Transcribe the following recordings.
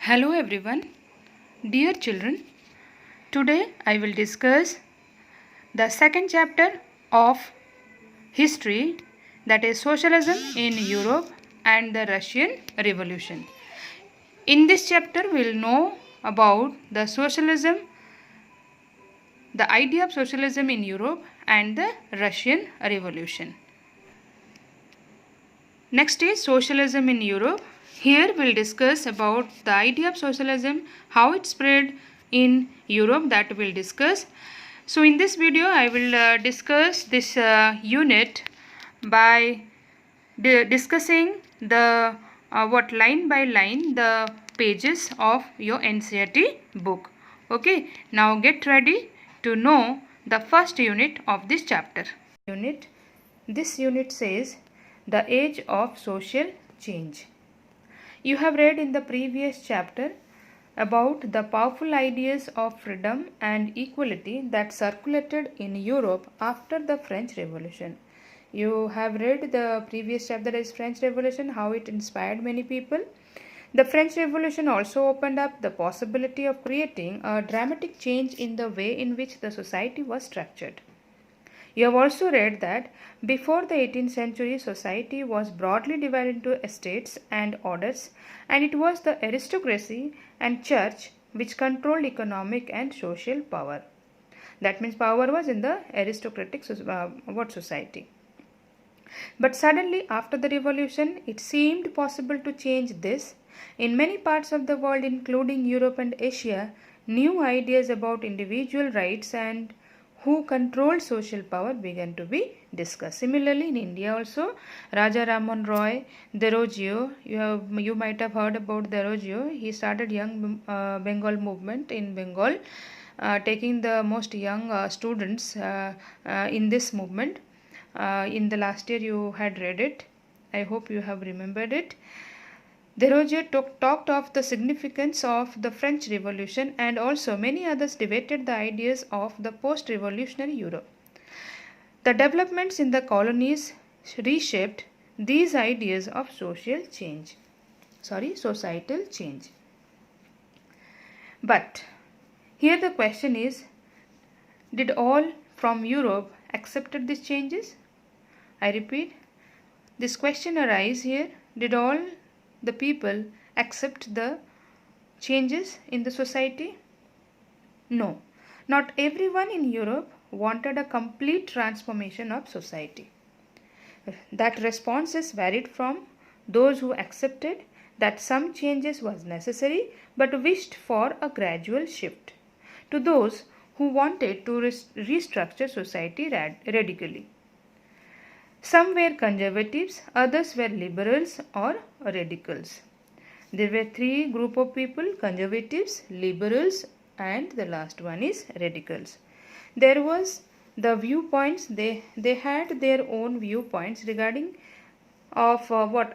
Hello everyone, dear children. Today I will discuss the second chapter of history, that is Socialism in Europe and the Russian Revolution. In this chapter we will know about the socialism, the idea of socialism in Europe and the Russian Revolution. Next is socialism in Europe. Here we'll discuss about the idea of socialism, how it spread in Europe, that we'll discuss. So in this video I will discuss this unit by discussing the line by line the pages of your NCERT book. Okay, now get ready to know the first unit of this chapter. This unit says the age of social change. You have read in the previous chapter about the powerful ideas of freedom and equality that circulated in Europe after the French Revolution. You have read the previous chapter, that is French Revolution, how it inspired many people. The French Revolution also opened up the possibility of creating a dramatic change in the way in which the society was structured. You have also read that before the 18th century, society was broadly divided into estates and orders, and it was the aristocracy and church which controlled economic and social power. That means power was in the aristocratic society. But suddenly, after the revolution, it seemed possible to change this. In many parts of the world, including Europe and Asia, new ideas about individual rights and who controlled social power began to be discussed. Similarly, in India also, Raja Rammohn Roy, Deroggio, you might have heard about Deroggio. He started young Bengal movement in Bengal, taking the most young students in this movement. In the last year you had read it. I hope you have remembered it. Deroggio talked of the significance of the French Revolution, and also many others debated the ideas of the post-revolutionary Europe. The developments in the colonies reshaped these ideas of societal change. But here the question is, did all from Europe accepted these changes? I repeat, this question arises here, did all the people accept the changes in the society? No, not everyone in Europe wanted a complete transformation of society. That responses varied from those who accepted that some changes was necessary but wished for a gradual shift, to those who wanted to restructure society radically. Some were conservatives, others were liberals or radicals. There were three groups of people: conservatives, liberals, and the last one is radicals. There was the viewpoints, they had their own viewpoints regarding of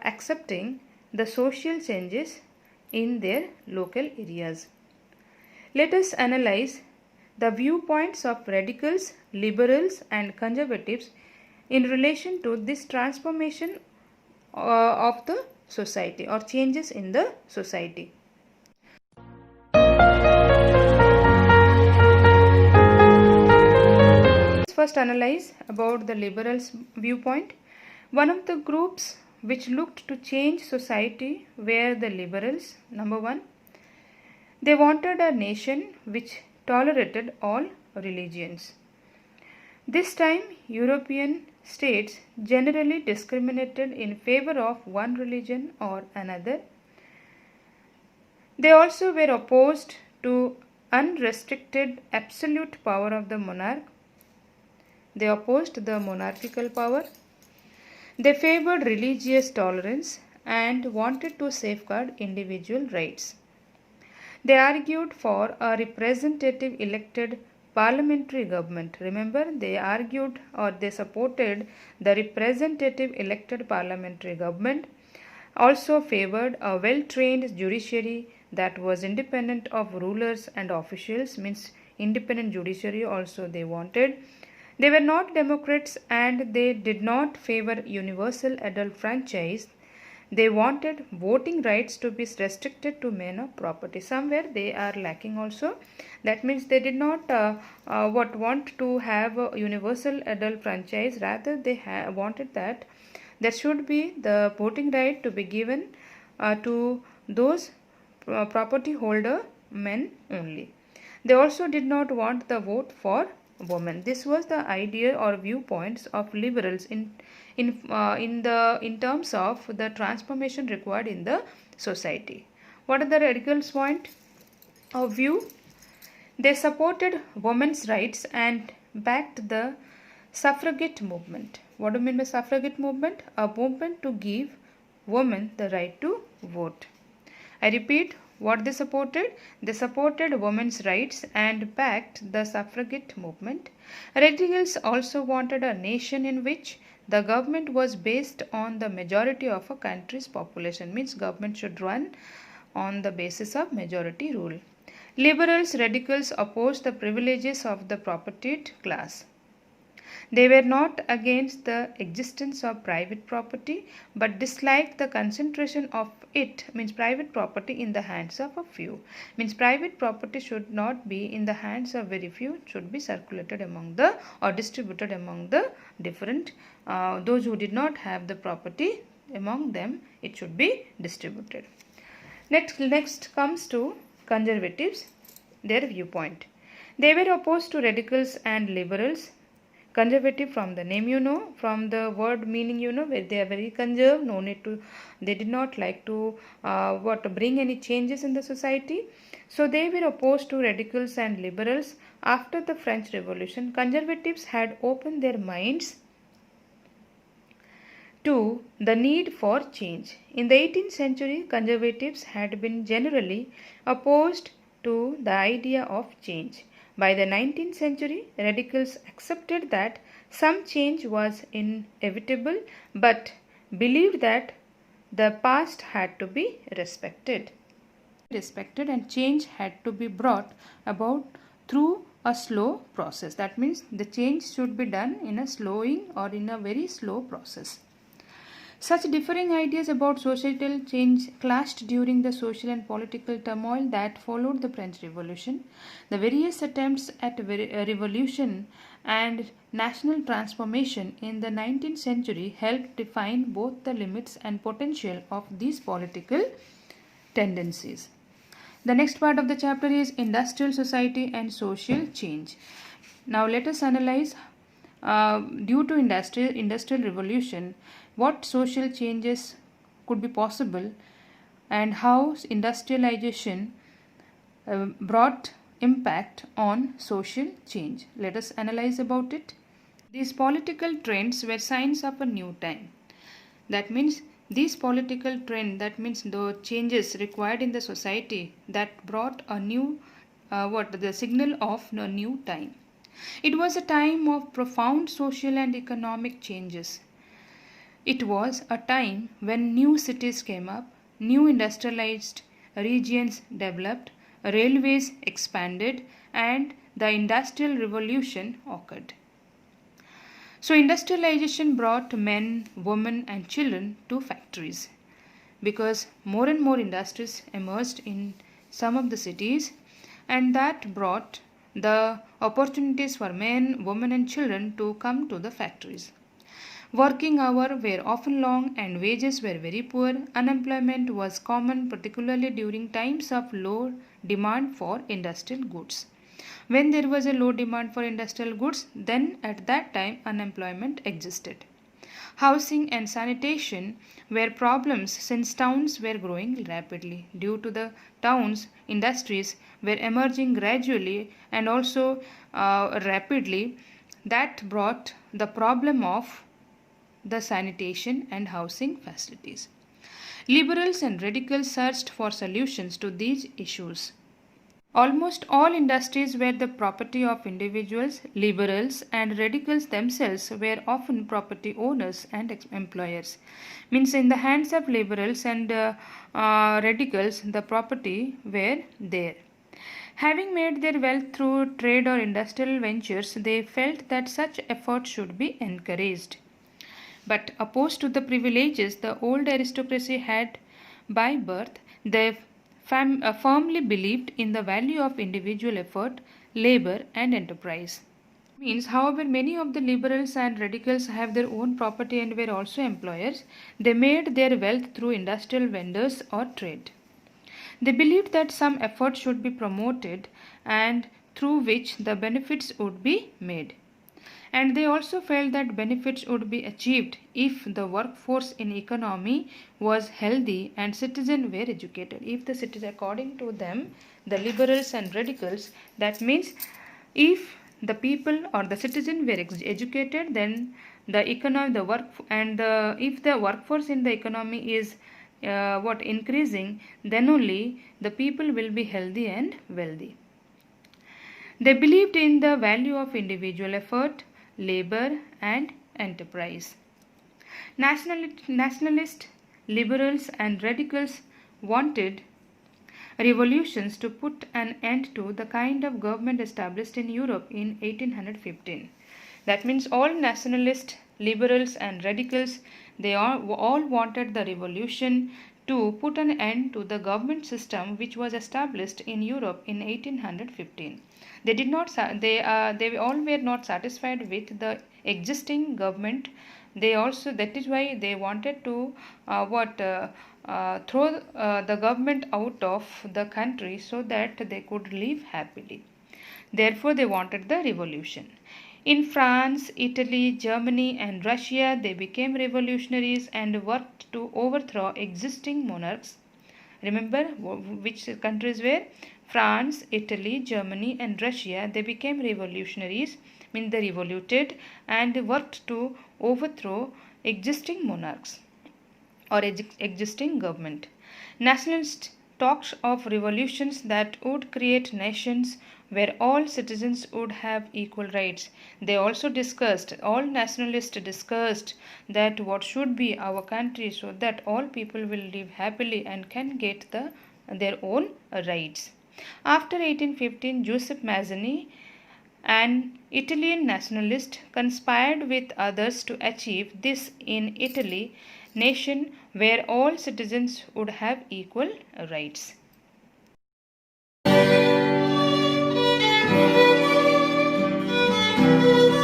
accepting the social changes in their local areas. Let us analyze the viewpoints of radicals, liberals, and conservatives in relation to this transformation of the society or changes in the society. Let's first analyze about the liberals' viewpoint. One of the groups which looked to change society were the liberals. Number one, they wanted a nation which tolerated all religions. This time, European states generally discriminated in favor of one religion or another. They also were opposed to unrestricted absolute power of the monarch. They opposed the monarchical power. They favored religious tolerance and wanted to safeguard individual rights. They argued for a representative elected parliamentary government. Remember, they argued or they supported the representative elected parliamentary government. Also favored a well-trained judiciary that was independent of rulers and officials, means independent judiciary also they wanted. They were not Democrats and they did not favor universal adult franchise. They wanted voting rights to be restricted to men of property. Somewhere they are lacking also. That means they did not want to have a universal adult franchise. Rather, they wanted that there should be the voting right to be given to those property holder men only. They also did not want the vote for women. This was the idea or viewpoints of liberals in terms of the transformation required in the society. What are the radicals' point of view? They supported women's rights and backed the suffragette movement. What do you mean by suffragette movement? A movement to give women the right to vote. I repeat, what they supported? They supported women's rights and backed the suffragette movement. Radicals also wanted a nation in which the government was based on the majority of a country's population. Means government should run on the basis of majority rule. Liberals, radicals opposed the privileges of the propertied class. They were not against the existence of private property but disliked the concentration of it, means private property in the hands of a few. Means private property should not be in the hands of very few, it should be circulated among the or distributed among the different those who did not have the property, among them it should be distributed. Next comes to conservatives, their viewpoint. They were opposed to radicals and liberals. Conservative, from the name you know, from the word meaning you know, where they are very conserved, no need to, they did not like to bring any changes in the society. So they were opposed to radicals and liberals. After the French Revolution, conservatives had opened their minds to the need for change. In the 18th century, conservatives had been generally opposed to the idea of change. By the 19th century, radicals accepted that some change was inevitable but believed that the past had to be respected and change had to be brought about through a slow process. That means the change should be done in a slowing or in a very slow process. Such differing ideas about societal change clashed during the social and political turmoil that followed the French Revolution. The various attempts at revolution and national transformation in the 19th century helped define both the limits and potential of these political tendencies. The next part of the chapter is industrial society and social change. Now let us analyze due to industrial revolution what social changes could be possible and how industrialization brought impact on social change. Let us analyze about it. These political trends were signs of a new time. That means these political trend, that means the changes required in the society that brought a new the signal of a new time. It was a time of profound social and economic changes. It was a time when new cities came up, new industrialized regions developed, railways expanded, and the industrial revolution occurred. So industrialization brought men, women and children to factories because more and more industries emerged in some of the cities, and that brought the opportunities for men, women and children to come to the factories. Working hours were often long and wages were very poor. Unemployment was common, particularly during times of low demand for industrial goods. When there was a low demand for industrial goods, then at that time unemployment existed. Housing and sanitation were problems since towns were growing rapidly. Due to the towns, industries were emerging gradually and also rapidly. That brought the problem of the sanitation and housing facilities. Liberals and radicals searched for solutions to these issues. Almost all industries were the property of individuals. Liberals and radicals themselves were often property owners and employers. Means in the hands of liberals and radicals, the property were there. Having made their wealth through trade or industrial ventures, they felt that such efforts should be encouraged. But opposed to the privileges the old aristocracy had by birth, they firmly believed in the value of individual effort, labor, and enterprise. Means, however, many of the liberals and radicals have their own property and were also employers. They made their wealth through industrial vendors or trade. They believed that some effort should be promoted and through which the benefits would be made. And they also felt that benefits would be achieved if the workforce in economy was healthy and citizens were educated. If the citizens, according to them, the liberals and radicals, that means if the people or the citizen were educated, then the economy, the work, and if the workforce in the economy is increasing, then only the people will be healthy and wealthy. They believed in the value of individual effort, labor, and enterprise. Nationalist, liberals, and radicals wanted revolutions to put an end to the kind of government established in Europe in 1815. That means all nationalists, liberals, and radicals, they all wanted the revolution to put an end to the government system which was established in Europe in 1815. They did not. They all were not satisfied with the existing government. They also, that is why they wanted to throw the government out of the country so that they could live happily. Therefore, they wanted the revolution. In France, Italy, Germany, and Russia, they became revolutionaries and worked to overthrow existing monarchs. Remember which countries were? France, Italy, Germany, and Russia. They became revolutionaries, mean they revoluted and worked to overthrow existing monarchs or existing government. Nationalists talked of revolutions that would create nations where all citizens would have equal rights. They also discussed, all nationalists discussed that what should be our country so that all people will live happily and can get their own rights. After 1815, Giuseppe Mazzini, an Italian nationalist, conspired with others to achieve this in Italy, nation where all citizens would have equal rights.